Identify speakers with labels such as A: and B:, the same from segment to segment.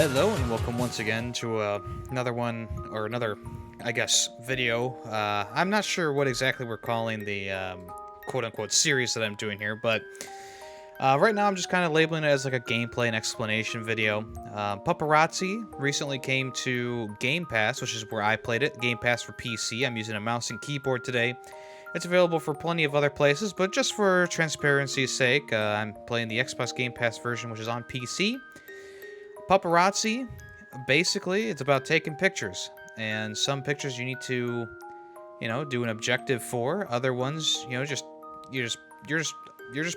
A: Hello and welcome once again to another, I guess, video. I'm not sure what exactly we're calling the quote-unquote series that I'm doing here, but right now I'm just kind of labeling it as like a gameplay and explanation video. Puparazzi recently came to Game Pass, which is where I played it. Game Pass for PC. I'm using a mouse and keyboard today. It's available for plenty of other places, but just for transparency's sake, I'm playing the Xbox Game Pass version, which is on PC. Puparazzi, basically, it's about taking pictures, and some pictures you need to, do an objective for. Other ones, you're just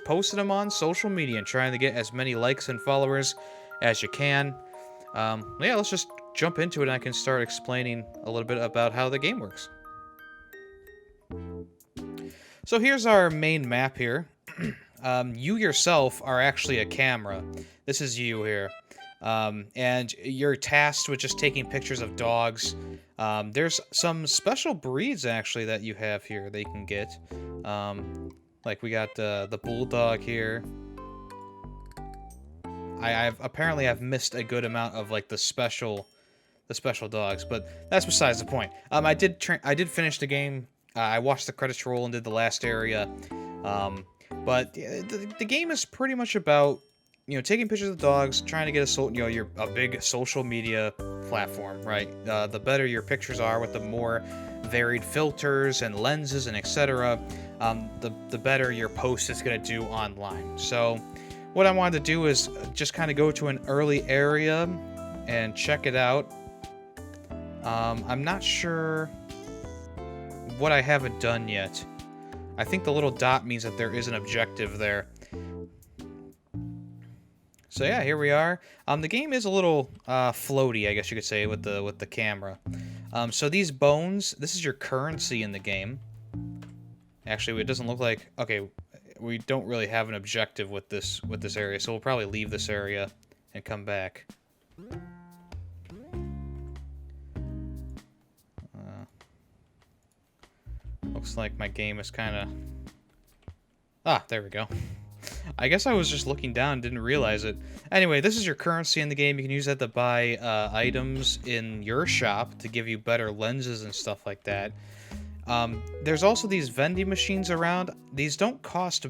A: posting them on social media and trying to get as many likes and followers as you can. Yeah, let's just jump into it, and I can start explaining a little bit about how the game works. So here's our main map here. You yourself are actually a camera. This is you here. And you're tasked with just taking pictures of dogs. There's some special breeds, actually, that you have here that you can get. Like, we got the bulldog here. I've missed a good amount of, like, the special dogs, but that's besides the point. I did finish the game. I watched the credits roll and did the last area. But the game is pretty much about, taking pictures of the dogs, trying to get a big social media platform, right? The better your pictures are with the more varied filters and lenses and etc., the better your post is going to do online. So what I wanted to do is just kind of go to an early area and check it out. I'm not sure what I haven't done yet. I think the little dot means that there is an objective there. So yeah, here we are. The game is a little floaty, I guess you could say, with the camera. So these bones, this is your currency in the game. Actually, it doesn't look like... Okay, we don't really have an objective with this area, so we'll probably leave this area and come back. Looks like my game is kind of... Ah, there we go. I guess I was just looking down and didn't realize it. Anyway, this is your currency in the game. You can use that to buy items in your shop to give you better lenses and stuff like that. There's also these vending machines around. These don't cost...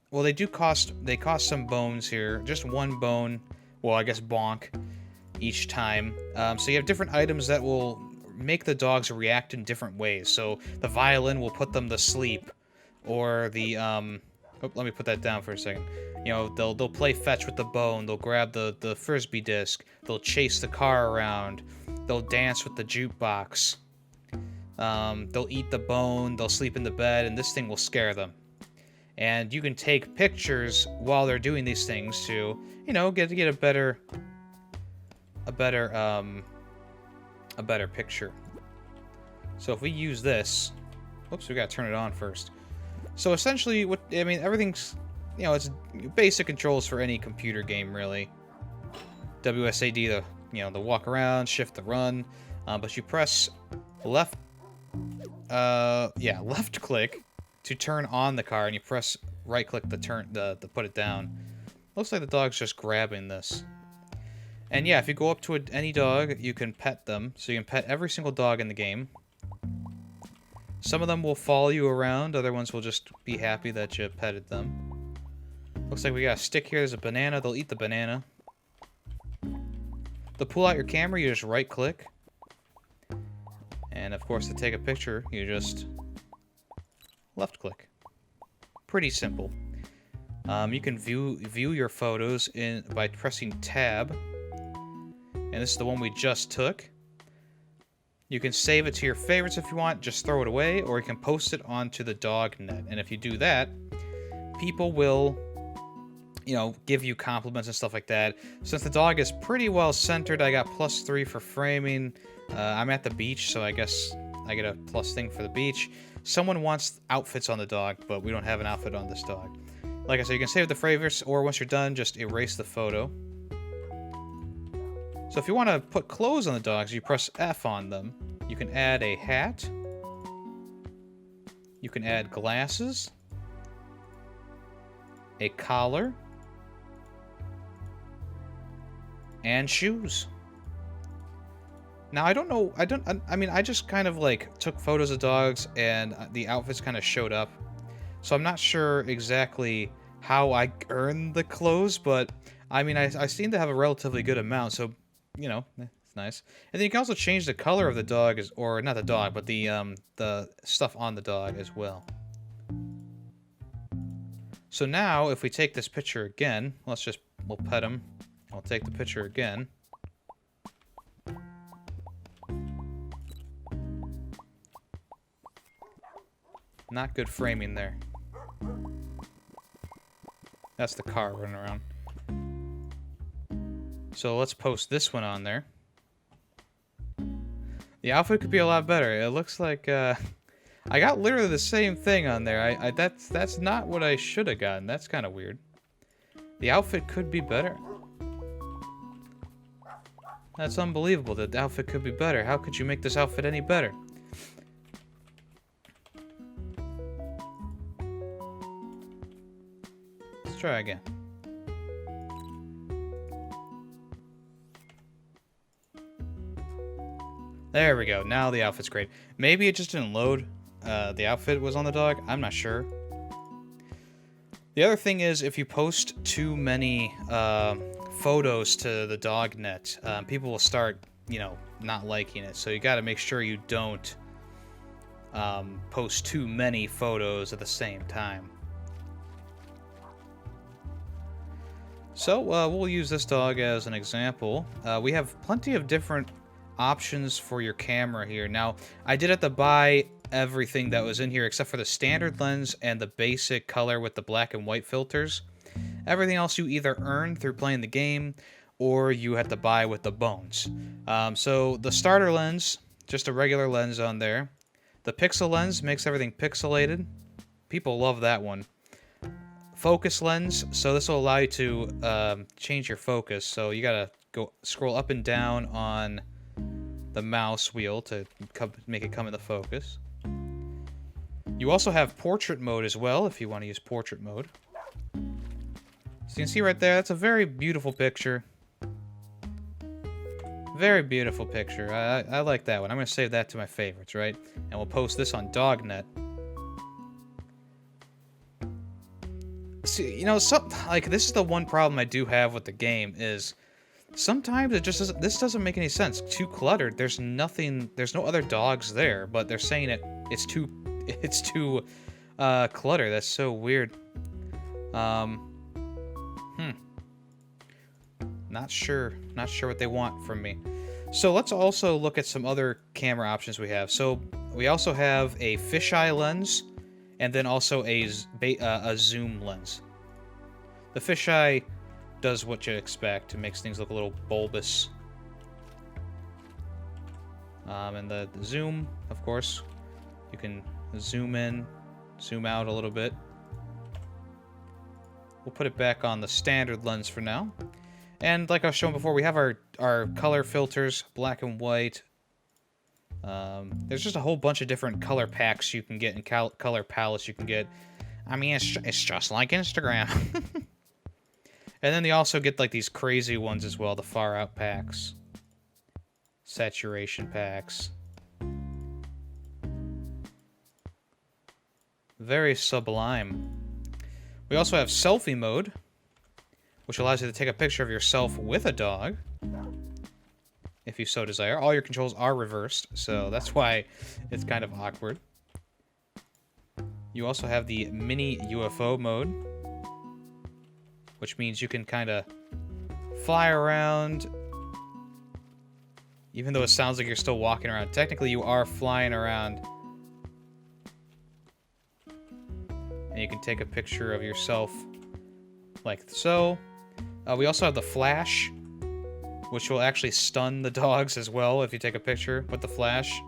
A: Well, they do cost... They cost some bones here. Just one bone. Well, I guess bonk each time. So you have different items that will make the dogs react in different ways. So the violin will put them to sleep. Or the... Oh, let me put that down for a second. They'll play fetch with the bone. They'll grab the frisbee disc. They'll chase the car around. They'll dance with the jukebox. They'll eat the bone. They'll sleep in the bed, and this thing will scare them. And you can take pictures while they're doing these things to, get a better picture. So if we use this, whoops, we gotta turn it on first. So essentially, everything's, it's basic controls for any computer game, really. WSAD, the walk around, shift to run, but you press left click to turn on the car, and you press right click to put it down. Looks like the dog's just grabbing this. And yeah, if you go up to any dog, you can pet them. So you can pet every single dog in the game. Some of them will follow you around, other ones will just be happy that you petted them. Looks like we got a stick here, there's a banana, they'll eat the banana. To pull out your camera, you just right click. And of course, to take a picture, you just left click. Pretty simple. You can view your photos by pressing tab. And this is the one we just took. You can save it to your favorites if you want, just throw it away, or you can post it onto the dog net. And if you do that, people will, give you compliments and stuff like that. Since the dog is pretty well centered, I got +3 for framing. I'm at the beach, so I guess I get a plus thing for the beach. Someone wants outfits on the dog, but we don't have an outfit on this dog. Like I said, you can save the favorites, or once you're done, just erase the photo. So if you want to put clothes on the dogs, you press F on them. You can add a hat. You can add glasses. A collar. And shoes. Now, I don't know, I mean, I just kind of, like, took photos of dogs, and the outfits kind of showed up. So I'm not sure exactly how I earned the clothes, but, I mean, I seem to have a relatively good amount, so, you know, it's nice. And then you can also change the color of the dog, or not the dog, but the stuff on the dog as well. So now, if we take this picture again, we'll pet him. I'll take the picture again. Not good framing there. That's the car running around. So let's post this one on there. The outfit could be a lot better. It looks like, I got literally the same thing on there. That's not what I should have gotten. That's kind of weird. The outfit could be better. That's unbelievable. The outfit could be better. How could you make this outfit any better? Let's try again. There we go. Now the outfit's great. Maybe it just didn't load. The outfit was on the dog. I'm not sure. The other thing is, if you post too many photos to the dog net, people will start, you know, not liking it. So you got to make sure you don't post too many photos at the same time. So we'll use this dog as an example. We have plenty of different options for your camera here. Now, I did have to buy everything that was in here except for the standard lens and the basic color with the black and white filters. Everything else you either earn through playing the game or you have to buy with the bones. So the starter lens, just a regular lens on there. The pixel lens makes everything pixelated. People love that one. Focus lens, so this will allow you to change your focus. So you gotta go scroll up and down on the mouse wheel to make it come into focus. You also have portrait mode as well, if you want to use portrait mode. So you can see right there, that's a very beautiful picture. Very beautiful picture. I like that one. I'm going to save that to my favorites, right? And we'll post this on DogNet. See, you know, like, this is the one problem I do have with the game is sometimes it just doesn't, this doesn't make any sense. Too cluttered. There's no other dogs there, but they're saying it's too cluttered. That's so weird. Not sure what they want from me. So let's also look at some other camera options we have. So we also have a fisheye lens, and then also a zoom lens. The fisheye does what you expect. It makes things look a little bulbous. And the zoom, of course, you can zoom in, zoom out a little bit. We'll put it back on the standard lens for now. And like I was showing before, we have our color filters, black and white. There's just a whole bunch of different color packs you can get and color palettes you can get. I mean, it's just like Instagram. And then they also get like these crazy ones as well, the far out packs. Saturation packs. Very sublime. We also have Selfie Mode, which allows you to take a picture of yourself with a dog, if you so desire. All your controls are reversed, so that's why it's kind of awkward. You also have the mini UFO mode, which means you can kind of fly around, even though it sounds like you're still walking around. Technically, you are flying around. And you can take a picture of yourself like so. We also have the flash, which will actually stun the dogs as well if you take a picture with the flash.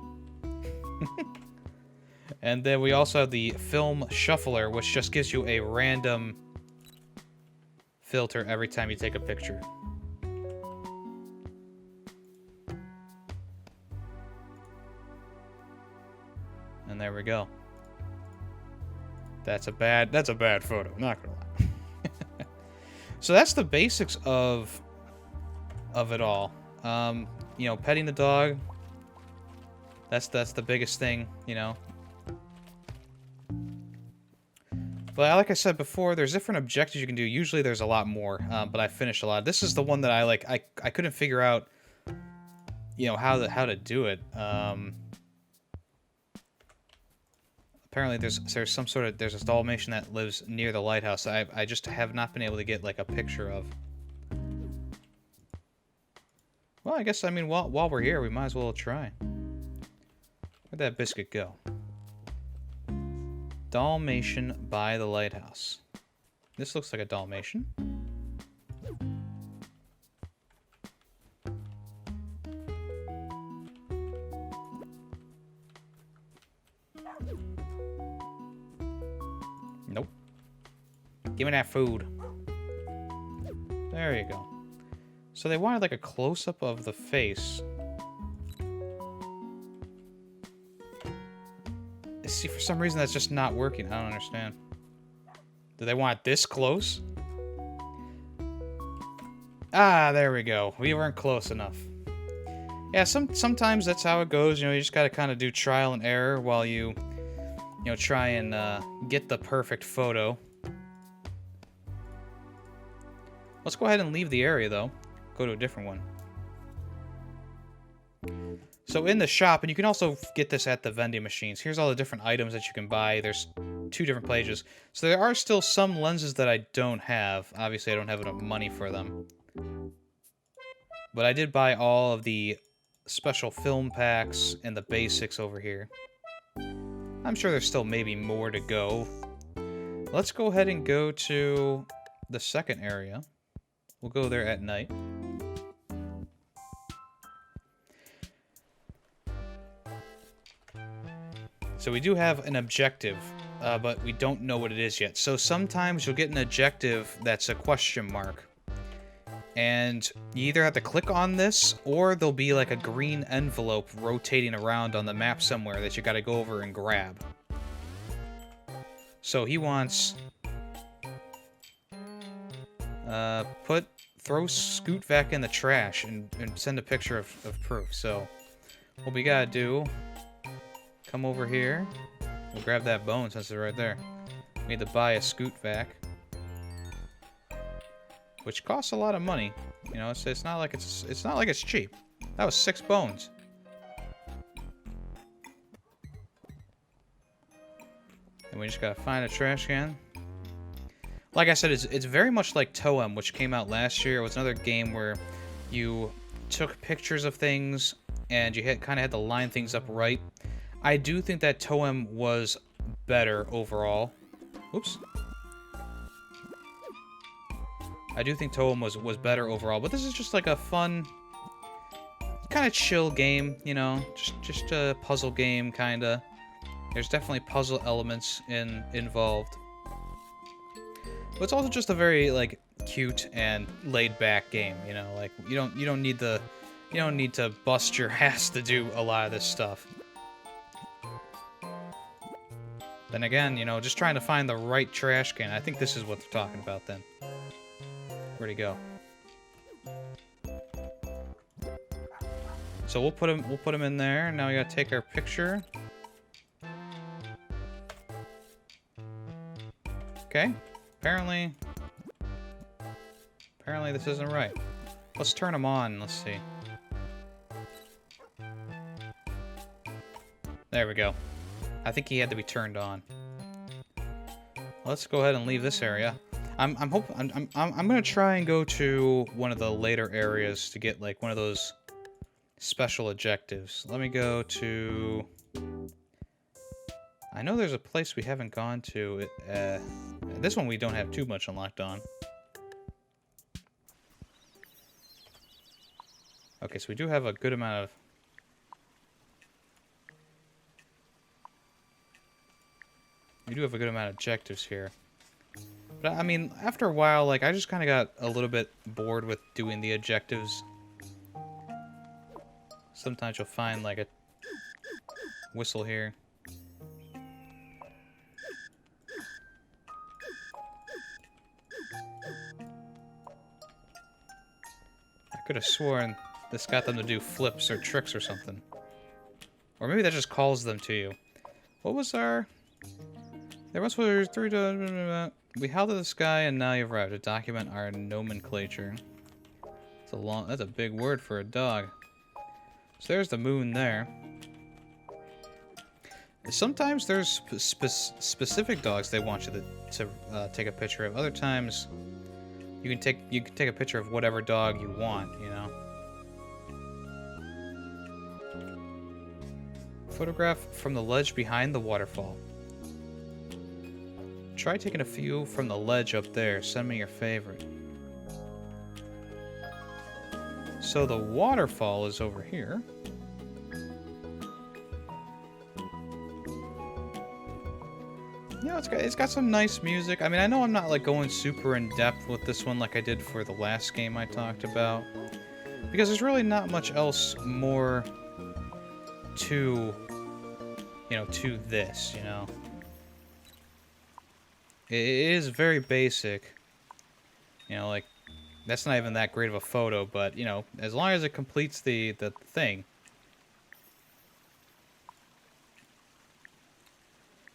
A: And then we also have the film shuffler, which just gives you a random filter every time you take a picture. And there we go. That's a bad photo, not gonna lie. So that's the basics of it all. You know, petting the dog, That's the biggest thing, you know. But like I said before, there's different objectives you can do. Usually there's a lot more, but I finished a lot. This is the one that I like. I couldn't figure out, you know, how to do it. Apparently there's some sort of there's a Dalmatian that lives near the lighthouse. I just have not been able to get like a picture of. Well, I guess I mean while we're here, we might as well try. Where'd that biscuit go? Dalmatian by the lighthouse. This looks like a Dalmatian. Nope. Give me that food. There you go. So they wanted like a close-up of the face. See, for some reason that's just not working. I don't understand. Do they want it this close? Ah, there we go. We weren't close enough. Yeah, sometimes that's how it goes. You know, you just gotta kind of do trial and error while you know, try and get the perfect photo. Let's go ahead and leave the area, though. Go to a different one. So in the shop, and you can also get this at the vending machines, here's all the different items that you can buy. There's 2 different pages. So there are still some lenses that I don't have. Obviously, I don't have enough money for them. But I did buy all of the special film packs and the basics over here. I'm sure there's still maybe more to go. Let's go ahead and go to the second area. We'll go there at night. So we do have an objective, but we don't know what it is yet. So sometimes you'll get an objective that's a question mark. And you either have to click on this, or there'll be like a green envelope rotating around on the map somewhere that you gotta go over and grab. So he wants... throw Scoot back in the trash and send a picture of proof. So what we gotta do... Come over here. We'll grab that bone since it's right there. We need to buy a Scoot vac, which costs a lot of money. You know, it's not like it's not like it's cheap. That was 6 bones. And we just gotta find a trash can. Like I said, it's very much like Toem, which came out last year. It was another game where you took pictures of things and you kind of had to line things up right. I do think that Toem was better overall. Oops. I do think Toem was better overall, but this is just like a fun, kind of chill game, you know, just a puzzle game, kinda. There's definitely puzzle elements involved, but it's also just a very like cute and laid-back game, you know. Like you don't need to bust your ass to do a lot of this stuff. Then again, you know, just trying to find the right trash can. I think this is what they're talking about then. Where'd he go? So we'll put him in there. Now we gotta take our picture. Okay. Apparently this isn't right. Let's turn him on. Let's see. There we go. I think he had to be turned on. Let's go ahead and leave this area. I'm gonna try and go to one of the later areas to get like one of those special objectives. Let me go to... I know there's a place we haven't gone to. This one we don't have too much unlocked on. Okay, so we do have a good amount of... We do have a good amount of objectives here. But, I mean, after a while, like, I just kind of got a little bit bored with doing the objectives. Sometimes you'll find, like, a whistle here. I could have sworn this got them to do flips or tricks or something. Or maybe that just calls them to you. What was our... There once were 3... We howled at the sky and now you've arrived to document our nomenclature. That's a big word for a dog. So there's the moon there. Sometimes there's specific dogs they want you to take a picture of. Other times, you can take a picture of whatever dog you want. You know. Photograph from the ledge behind the waterfall. Try taking a few from the ledge up there. Send me your favorite. So the waterfall is over here. Yeah, it's got some nice music. I mean, I know I'm not like going super in depth with this one like I did for the last game I talked about, because there's really not much else more to, you know, to this, you know. It is very basic. You know, like, that's not even that great of a photo, but, you know, as long as it completes the thing.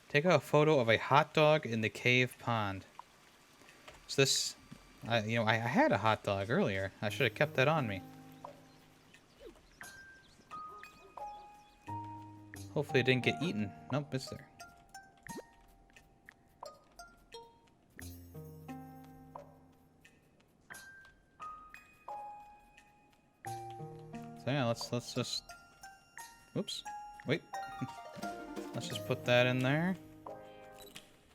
A: Take a photo of a hot dog in the cave pond. So this, you know, I had a hot dog earlier. I should have kept that on me. Hopefully it didn't get eaten. Nope, it's there. So yeah, let's just... Whoops. Wait. Let's just put that in there.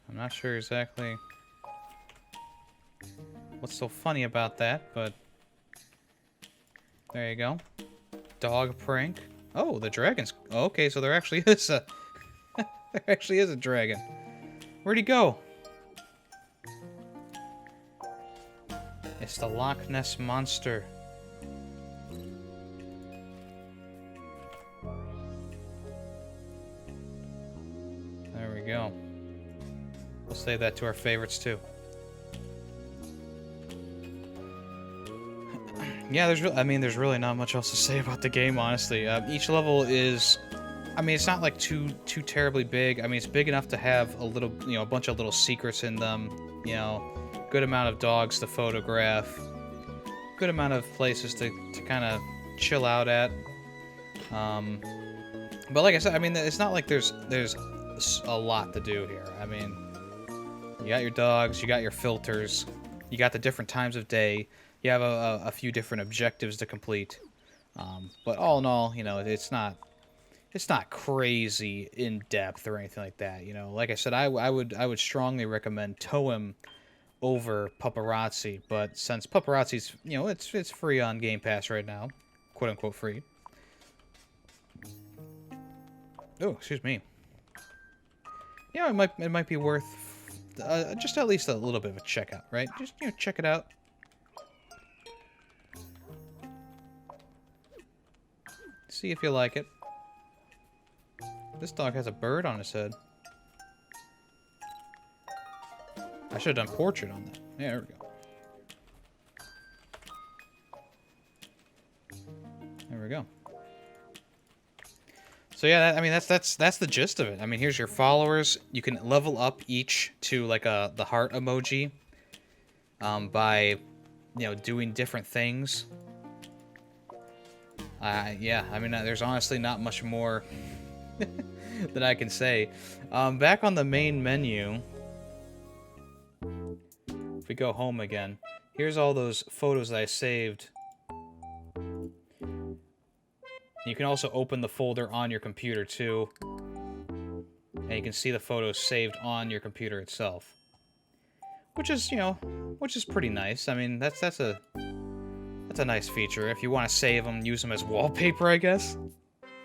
A: I'm not sure exactly what's so funny about that, but there you go. Dog prank. Oh, the dragon's... Oh, okay, so there actually is a... there actually is a dragon. Where'd he go? It's the Loch Ness Monster. There we go. We'll save that to our favorites too. Yeah, there's really not much else to say about the game, honestly. Each level is, I mean, it's not like too terribly big. I mean, it's big enough to have a little, you know, a bunch of little secrets in them. You know, good amount of dogs to photograph, good amount of places to kind of chill out at. But like I said, I mean, it's not like there's a lot to do here. I mean, you got your dogs, you got your filters, you got the different times of day. You have a few different objectives to complete, but all in all, you know, it's not crazy in depth or anything like that. You know, like I said, I would strongly recommend Toem over Puparazzi, but since Puparazzi's, you know, it's free on Game Pass right now, quote unquote free. Oh, excuse me. Yeah, it might be worth just at least a little bit of a checkout, right? Just, you know, check it out. See if you like it. This dog has a bird on his head. I should have done portrait on that. Yeah, there we go. There we go. So yeah, I mean that's the gist of it. I mean, here's your followers. You can level up each to like the heart emoji by, you know, doing different things. Yeah, I mean, there's honestly not much more that I can say. Back on the main menu, if we go home again, here's all those photos that I saved. You can also open the folder on your computer too, and you can see the photos saved on your computer itself, which is, you know, pretty nice. I mean, that's a nice feature if you want to save them, use them as wallpaper, I guess.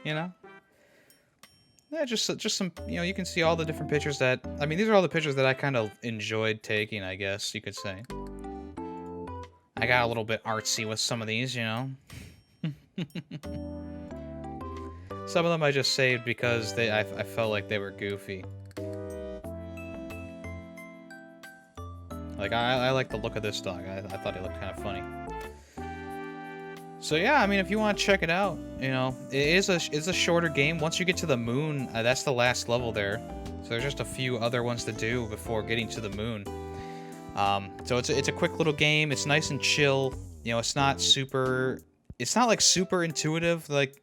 A: You know? Yeah, just some, you know, you can see all the different pictures that, I mean, these are all the pictures that I kind of enjoyed taking, I guess you could say. I got a little bit artsy with some of these, you know? Some of them I just saved because I felt like they were goofy. Like, I like the look of this dog. I thought he looked kind of funny. So yeah, I mean, if you want to check it out, you know, it's a shorter game. Once you get to the moon, that's the last level there. So there's just a few other ones to do before getting to the moon. So it's a quick little game. It's nice and chill. You know, it's not like super intuitive. Like,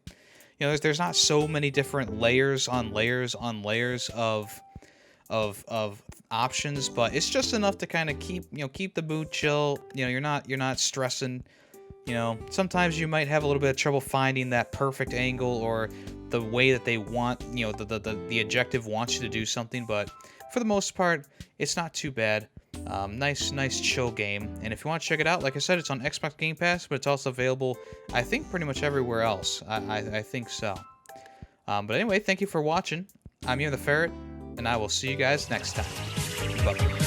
A: you know, there's not so many different layers on layers on layers of options, but it's just enough to kind of keep the mood chill. You know, you're not stressing. You know, sometimes you might have a little bit of trouble finding that perfect angle or the way that they want, you know, the objective wants you to do something, but for the most part, it's not too bad. Nice chill game. And if you want to check it out, like I said, it's on Xbox Game Pass, but it's also available, I think, pretty much everywhere else. I think so. But anyway, thank you for watching. I'm Yemmy the Ferret, and I will see you guys next time. Bye.